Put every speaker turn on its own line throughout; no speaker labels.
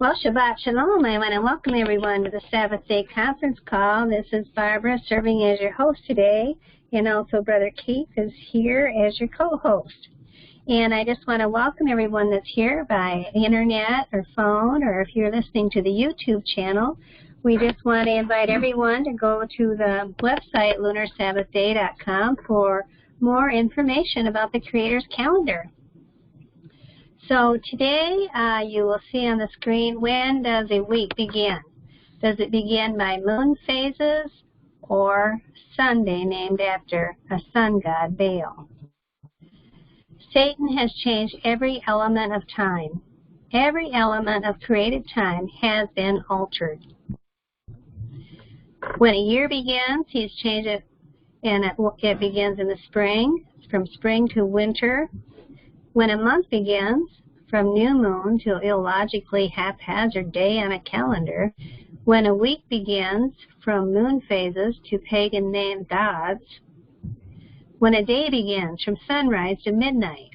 Well, Shabbat Shalom. I want to welcome everyone to the Sabbath Day conference call. This is Barbara serving as your host today, and also Brother Keith is here as your co-host. And I just want to welcome everyone that's here by internet or phone, or if you're listening to the YouTube channel. We just want to invite everyone to go to the website, LunarSabbathDay.com, for more information about the Creator's calendar. So today you will see on the screen, when does a week begin? Does it begin by moon phases or Sunday, named after a sun god, Baal? Satan has changed every element of time. Every element of created time has been altered. When a year begins, he's changed it, and it begins in the spring, from spring to winter. When a month begins, from new moon to illogically haphazard day on a calendar. When a week begins, from moon phases to pagan named gods. When a day begins, from sunrise to midnight.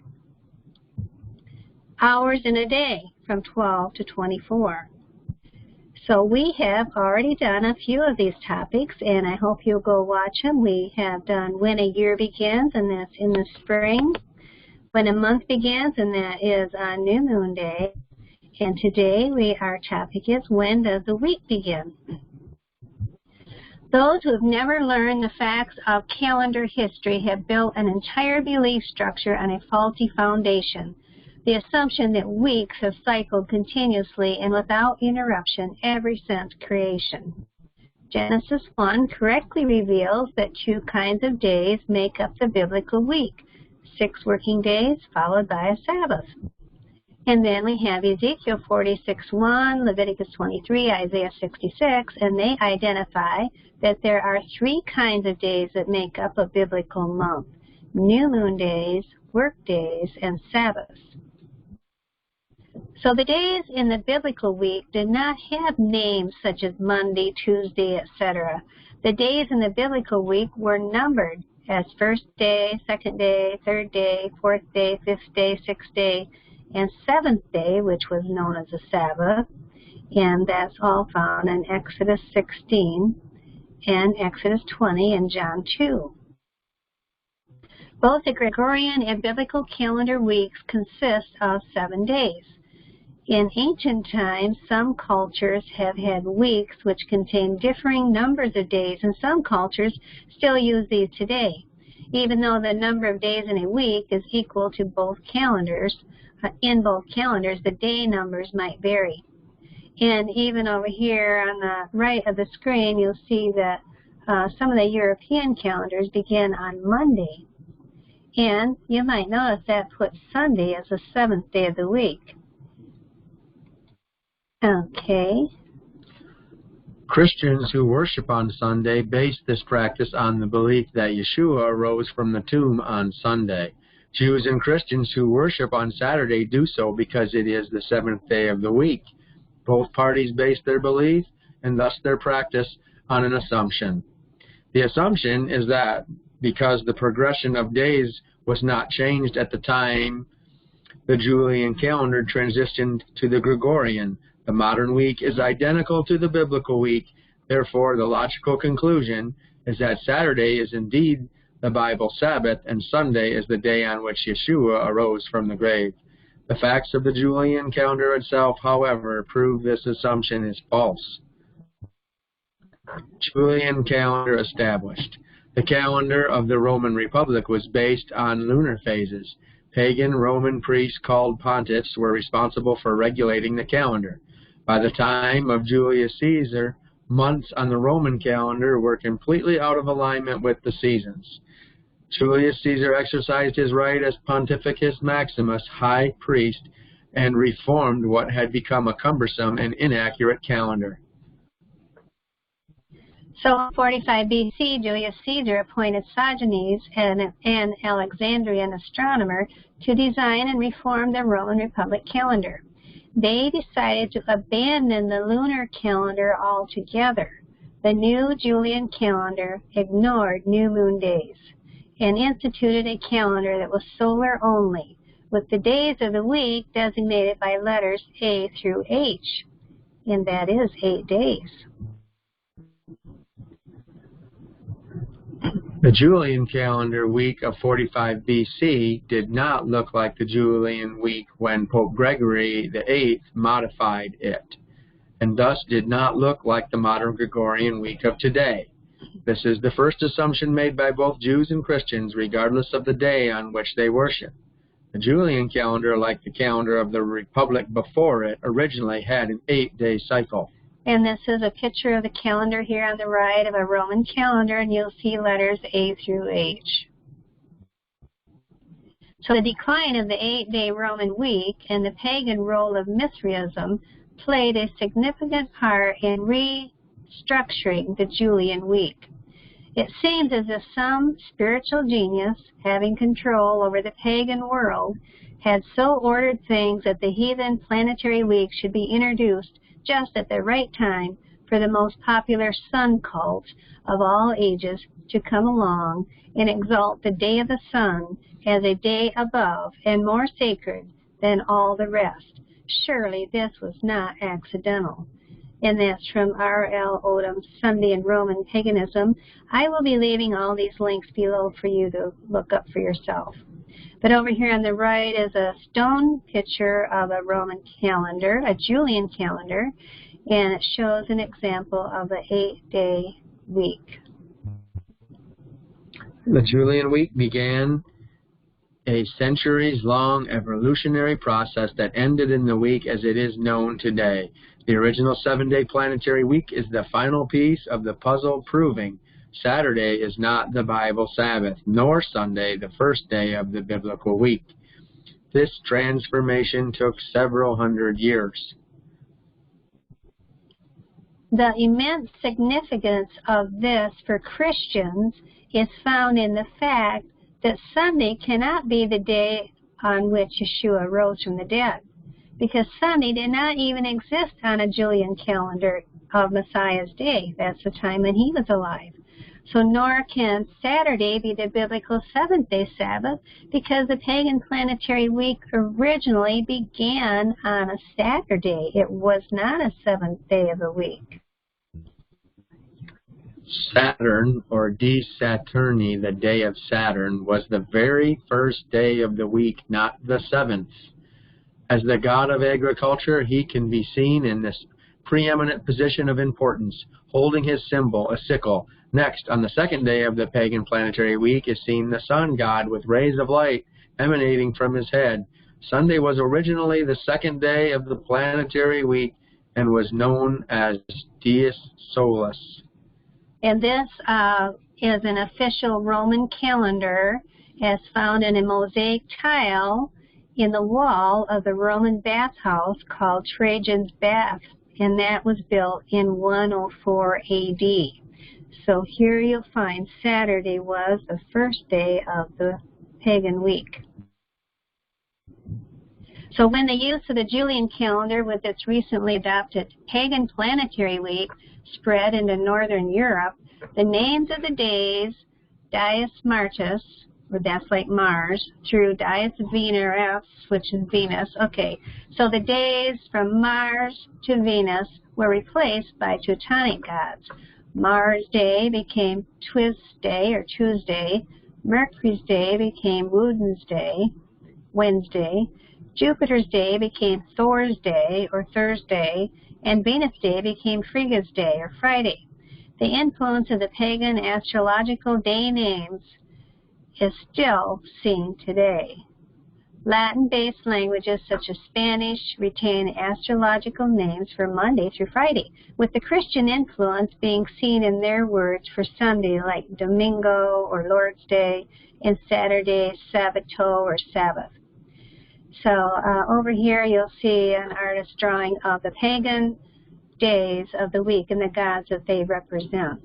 Hours in a day, from 12 to 24. So we have already done a few of these topics, and I hope you'll go watch them. We have done when a year begins, and that's in the spring. When a month begins, and that is on New Moon Day. And today our topic is, when does the week begin? Those who have never learned the facts of calendar history have built an entire belief structure on a faulty foundation. The assumption that weeks have cycled continuously and without interruption ever since creation. Genesis 1 correctly reveals that two kinds of days make up the biblical week. 6 working days followed by a Sabbath. And then we have Ezekiel 46:1, Leviticus 23, Isaiah 66, and they identify that there are 3 kinds of days that make up a biblical month: new moon days, work days, and Sabbaths. So the days in the biblical week did not have names such as Monday, Tuesday, etc. The days in the biblical week were numbered as first day, second day, third day, fourth day, fifth day, sixth day, and seventh day, which was known as a Sabbath. And that's all found in Exodus 16 and Exodus 20 and John 2. Both the Gregorian and biblical calendar weeks consist of 7 days. In ancient times, some cultures have had weeks which contain differing numbers of days, and some cultures still use these today. Even though the number of days in a week is equal to both calendars, in both calendars, the day numbers might vary. And even over here on the right of the screen, you'll see that some of the European calendars begin on Monday. And you might notice that puts Sunday as the 7th day of the week. Okay.
Christians who worship on Sunday base this practice on the belief that Yeshua arose from the tomb on Sunday. Jews and Christians who worship on Saturday do so because it is the 7th day of the week. Both parties base their belief and thus their practice on an assumption. The assumption is that because the progression of days was not changed at the time the Julian calendar transitioned to the Gregorian, the modern week is identical to the biblical week. Therefore, the logical conclusion is that Saturday is indeed the Bible Sabbath and Sunday is the day on which Yeshua arose from the grave. The facts of the Julian calendar itself, however, prove this assumption is false. Julian calendar established. The calendar of the Roman Republic was based on lunar phases. Pagan Roman priests called pontiffs were responsible for regulating the calendar. By the time of Julius Caesar, months on the Roman calendar were completely out of alignment with the seasons. Julius Caesar exercised his right as Pontificus Maximus, high priest, and reformed what had become a cumbersome and inaccurate calendar.
So in 45 BC, Julius Caesar appointed Sojournes, an Alexandrian astronomer, to design and reform the Roman Republic calendar. They decided to abandon the lunar calendar altogether. The new Julian calendar ignored new moon days and instituted a calendar that was solar only, with the days of the week designated by letters A through H. and that is 8 days.
The Julian calendar week of 45 BC did not look like the Julian week when Pope Gregory VIII modified it, and thus did not look like the modern Gregorian week of today. This is the first assumption made by both Jews and Christians, regardless of the day on which they worship. The Julian calendar, like the calendar of the Republic before it, originally had an 8-day cycle.
And this is a picture of the calendar here on the right of a Roman calendar, and you'll see letters A through H. So the decline of the 8-day Roman week and the pagan role of Mithraism played a significant part in restructuring the Julian week. It seems as if some spiritual genius, having control over the pagan world, had so ordered things that the heathen planetary week should be introduced just at the right time for the most popular sun cult of all ages to come along and exalt the day of the sun as a day above and more sacred than all the rest. Surely this was not accidental. And that's from R.L. Odom's Sunday and Roman Paganism. I will be leaving all these links below for you to look up for yourself. But over here on the right is a stone picture of a Roman calendar, a Julian calendar, and it shows an example of an 8-day week.
The Julian week began a centuries-long evolutionary process that ended in the week as it is known today. The original 7-day planetary week is the final piece of the puzzle, proving Saturday is not the Bible Sabbath, nor Sunday the first day of the biblical week. This transformation took several hundred years.
The immense significance of this for Christians is found in the fact that Sunday cannot be the day on which Yeshua rose from the dead, because Sunday did not even exist on a Julian calendar of Messiah's day. That's the time when he was alive. So nor can Saturday be the biblical seventh-day Sabbath, because the pagan planetary week originally began on a Saturday. It was not a seventh day of the week.
Saturn, or De Saturni, the day of Saturn, was the very first day of the week, not the seventh. As the god of agriculture, he can be seen in this preeminent position of importance, holding his symbol, a sickle. Next, on the second day of the pagan planetary week, is seen the sun god with rays of light emanating from his head. Sunday was originally the second day of the planetary week and was known as Dies Solis.
And this is an official Roman calendar as found in a mosaic tile in the wall of the Roman bathhouse called Trajan's Bath, and that was built in 104 A.D. So here you'll find Saturday was the first day of the pagan week. So when the use of the Julian calendar with its recently adopted pagan planetary week spread into northern Europe, the names of the days, Dies Martis, or that's like Mars, through Dies Veneris, which is Venus. Okay, so the days from Mars to Venus were replaced by Teutonic gods. Mars' day became Twiz Day or Tuesday. Mercury's day became Woden's day, Wednesday. Jupiter's day became Thor's day or Thursday, and Venus' day became Frigga's day or Friday. The influence of the pagan astrological day names is still seen today. Latin-based languages such as Spanish retain astrological names for Monday through Friday, with the Christian influence being seen in their words for Sunday, like Domingo or Lord's Day, and Saturday, Sabbato or Sabbath. So over here you'll see an artist drawing of the pagan days of the week and the gods that they represent.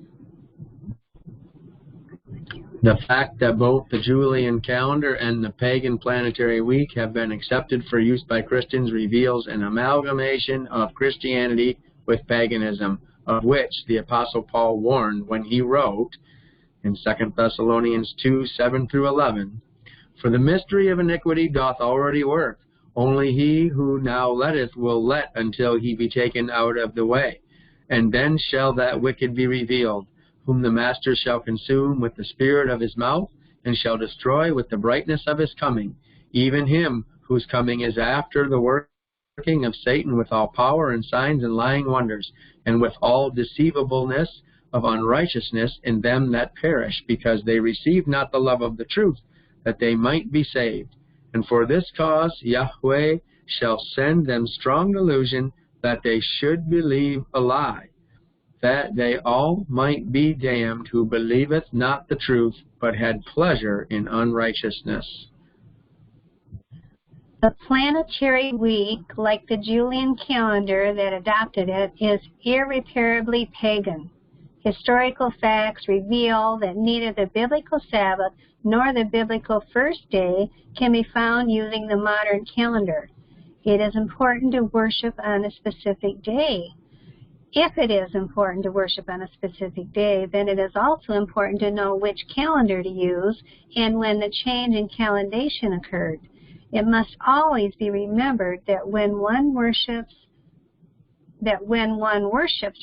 The fact that both the Julian calendar and the pagan planetary week have been accepted for use by Christians reveals an amalgamation of Christianity with paganism, of which the Apostle Paul warned when he wrote in 2 Thessalonians 2:7-11, "For the mystery of iniquity doth already work. Only he who now letteth will let until he be taken out of the way. And then shall that wicked be revealed, whom the Master shall consume with the spirit of his mouth, and shall destroy with the brightness of his coming, even him whose coming is after the working of Satan with all power and signs and lying wonders, and with all deceivableness of unrighteousness in them that perish, because they receive not the love of the truth, that they might be saved. And for this cause Yahweh shall send them strong delusion, that they should believe a lie, that they all might be damned who believeth not the truth, but had pleasure in unrighteousness.
The planetary week, like the Julian calendar that adopted it, is irreparably pagan. Historical facts reveal that neither the Biblical Sabbath nor the Biblical First Day can be found using the modern calendar. It is important to worship on a specific day. If it is important to worship on a specific day, then it is also important to know which calendar to use and when the change in calendation occurred. It must always be remembered that when one worships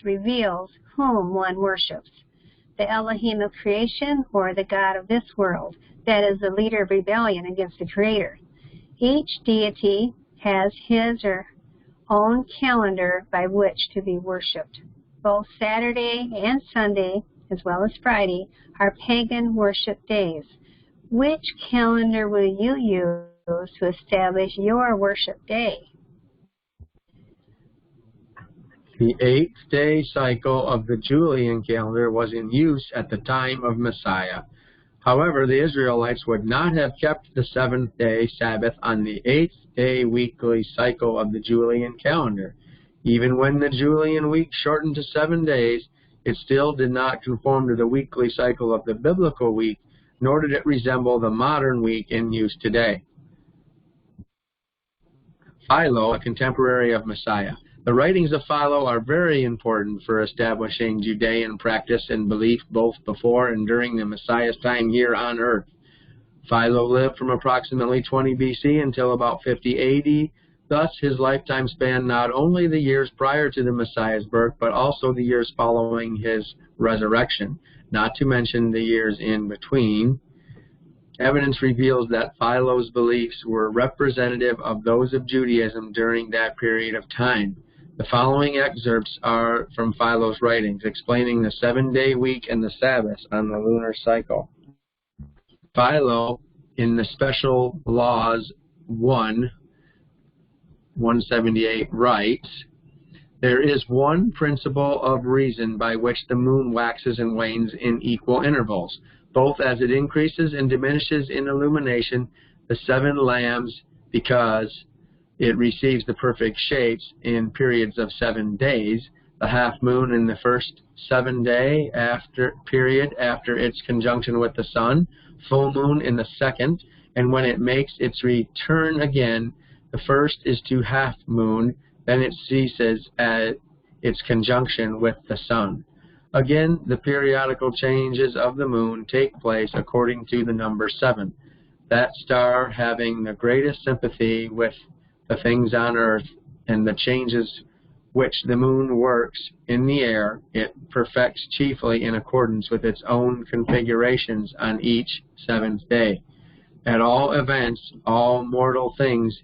reveals whom one worships, the Elohim of creation or the God of this world, that is the leader of rebellion against the Creator. Each deity has his or own calendar by which to be worshipped. Both Saturday and Sunday, as well as Friday, are pagan worship days. Which calendar will you use to establish your worship day?
The 8th-day cycle of the Julian calendar was in use at the time of Messiah. However, the Israelites would not have kept the 7th-day Sabbath on the 8th-day weekly cycle of the Julian calendar. Even when the Julian week shortened to 7 days, it still did not conform to the weekly cycle of the biblical week, nor did it resemble the modern week in use today. Philo, a contemporary of Messiah. The writings of Philo are very important for establishing Judean practice and belief both before and during the Messiah's time here on earth. Philo lived from approximately 20 BC until about 50 AD. Thus, his lifetime spanned not only the years prior to the Messiah's birth, but also the years following his resurrection, not to mention the years in between. Evidence reveals that Philo's beliefs were representative of those of Judaism during that period of time. The following excerpts are from Philo's writings, explaining the 7-day week and the Sabbath on the lunar cycle. Philo, in the Special Laws 178, writes, "There is one principle of reason by which the moon waxes and wanes in equal intervals, both as it increases and diminishes in illumination, the 7 lambs, because it receives the perfect shapes in periods of 7 days, the half moon in the first 7-day period after its conjunction with the sun, full moon in the second, and when it makes its return again, the first is to half moon, then it ceases at its conjunction with the sun. Again, the periodical changes of the moon take place according to the number 7, that star having the greatest sympathy with the things on earth, and the changes which the moon works in the air, it perfects chiefly in accordance with its own configurations on each 7th day. At all events, all mortal things,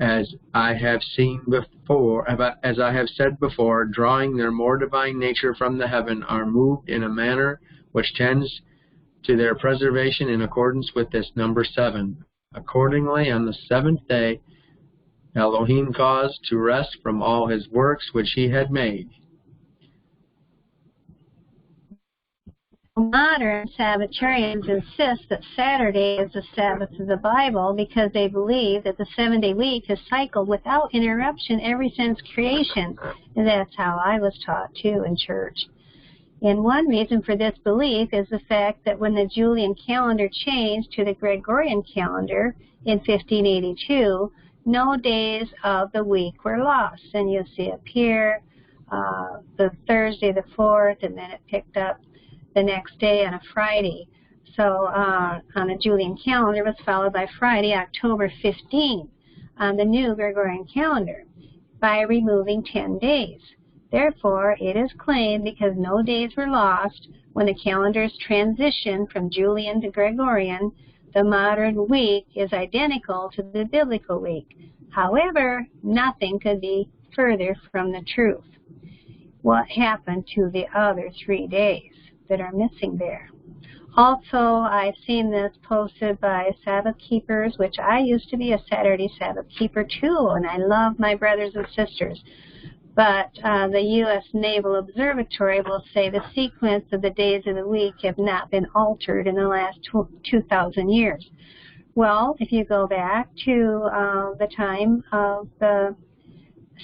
as I have said before, drawing their more divine nature from the heaven, are moved in a manner which tends to their preservation in accordance with this number 7. Accordingly, on the 7th day, Elohim caused to rest from all his works which he had made."
Modern Sabbatarians insist that Saturday is the Sabbath of the Bible because they believe that the 7-day week has cycled without interruption ever since creation. And that's how I was taught too in church. And one reason for this belief is the fact that when the Julian calendar changed to the Gregorian calendar in 1582, no days of the week were lost. And you'll see up here, the Thursday the 4th, and then it picked up the next day on a Friday. So on the Julian calendar, it was followed by Friday, October 15th. on the new Gregorian calendar by removing 10 days. Therefore, it is claimed because no days were lost when the calendars transitioned from Julian to Gregorian, the modern week is identical to the biblical week. However, nothing could be further from the truth. What happened to the other 3 days that are missing there? Also, I've seen this posted by Sabbath keepers, which I used to be a Saturday Sabbath keeper too, and I love my brothers and sisters. But the U.S. Naval Observatory will say the sequence of the days of the week have not been altered in the last 2,000 years. Well, if you go back to the time of the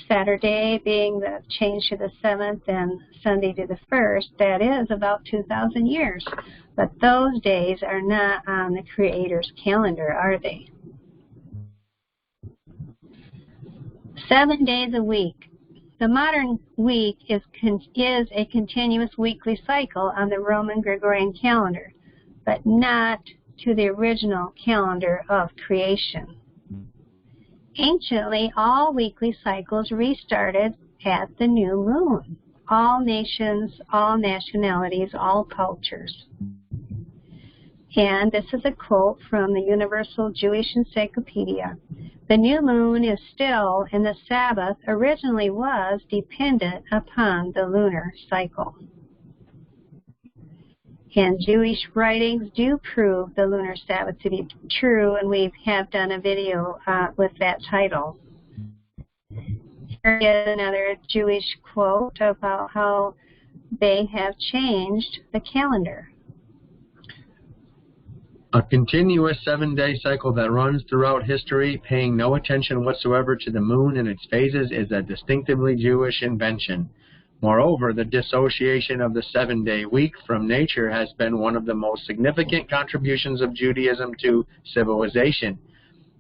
Saturday being the change to the 7th and Sunday to the 1st, that is about 2,000 years. But those days are not on the Creator's calendar, are they? 7 days a week. The modern week is a continuous weekly cycle on the Roman Gregorian calendar, but not to the original calendar of creation. Anciently, all weekly cycles restarted at the new moon. All nations, all nationalities, all cultures. And this is a quote from the Universal Jewish Encyclopedia. The new moon is still, and the Sabbath originally was, dependent upon the lunar cycle. And Jewish writings do prove the lunar Sabbath to be true, and we have done a video with that title. Here is another Jewish quote about how they have changed the calendar.
A continuous 7-day cycle that runs throughout history, paying no attention whatsoever to the moon and its phases, is a distinctively Jewish invention. Moreover, the dissociation of the 7-day week from nature has been one of the most significant contributions of Judaism to civilization.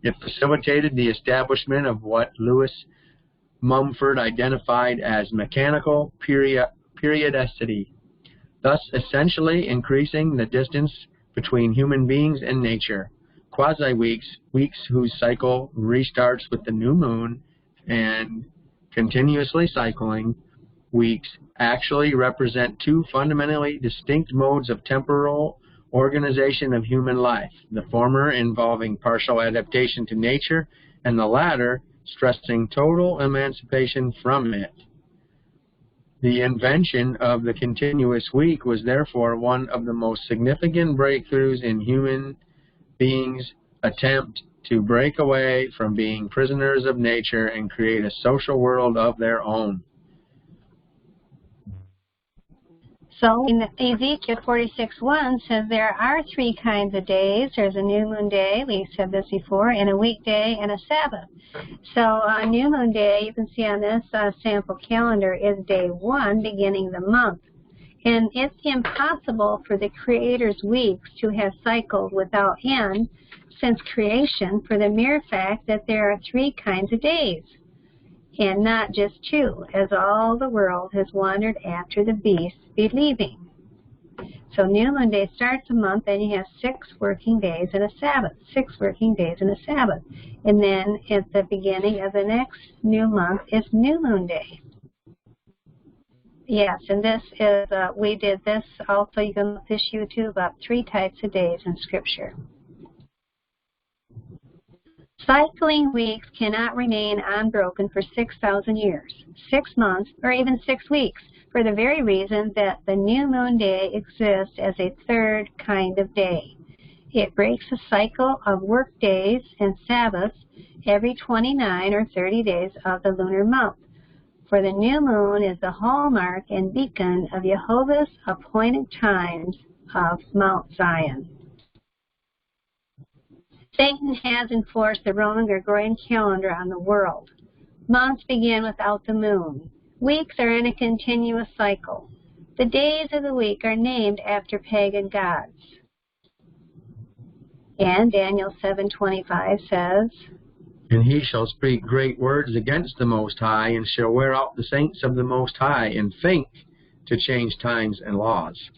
It facilitated the establishment of what Lewis Mumford identified as mechanical periodicity, thus essentially increasing the distance between human beings and nature. Quasi-weeks, weeks whose cycle restarts with the new moon, and continuously cycling weeks actually represent two fundamentally distinct modes of temporal organization of human life, the former involving partial adaptation to nature, and the latter stressing total emancipation from it. The invention of the continuous week was therefore one of the most significant breakthroughs in human beings' attempt to break away from being prisoners of nature and create a social world of their own.
So in Ezekiel 46:1 says there are 3 kinds of days. There's a new moon day, we said this before, and a weekday and a Sabbath. So on new moon day, you can see on this sample calendar, is day 1 beginning the month. And it's impossible for the Creator's weeks to have cycled without end since creation for the mere fact that there are 3 kinds of days, and not just 2, as all the world has wandered after the beast, believing. So new moon day starts a month, and you have 6 working days and a Sabbath. 6 working days and a Sabbath. And then at the beginning of the next new month is new moon day. Yes, and this is, we did this also, you can look this YouTube up, 3 types of days in Scripture. Cycling weeks cannot remain unbroken for 6,000 years, 6 months, or even 6 weeks, for the very reason that the new moon day exists as a 3rd kind of day. It breaks a cycle of work days and Sabbaths every 29 or 30 days of the lunar month. For the new moon is the hallmark and beacon of Jehovah's appointed times of Mount Zion. Satan has enforced the Roman Gregorian calendar on the world. Months begin without the moon. Weeks are in a continuous cycle. The days of the week are named after pagan gods. And Daniel 7:25 says,
And he shall speak great words against the Most High, and shall wear out the saints of the Most High, and think to change times and laws.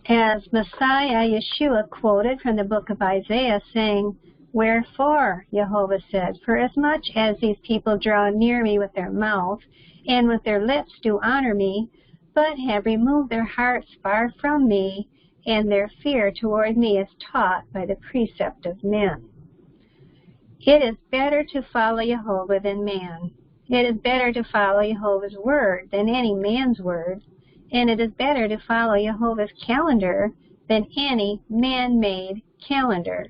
As
Messiah Yeshua quoted from the book of Isaiah, saying, Wherefore, Jehovah said, forasmuch as these people draw near me with their mouth, and with their lips do honor me, but have removed their hearts far from me, and their fear toward me is taught by the precept of men. It is better to follow Jehovah than man. It is better to follow Jehovah's word than any man's word, and it is better to follow Jehovah's calendar than any man-made calendar.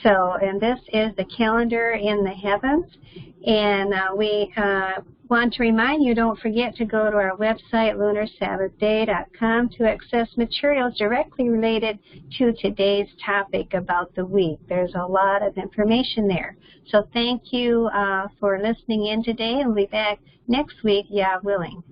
So, and this is the calendar in the heavens, and we want to remind you, don't forget to go to our website, LunarSabbathDay.com, to access materials directly related to today's topic about the week. There's a lot of information there. So thank you for listening in today, and we'll be back next week, Yah willing.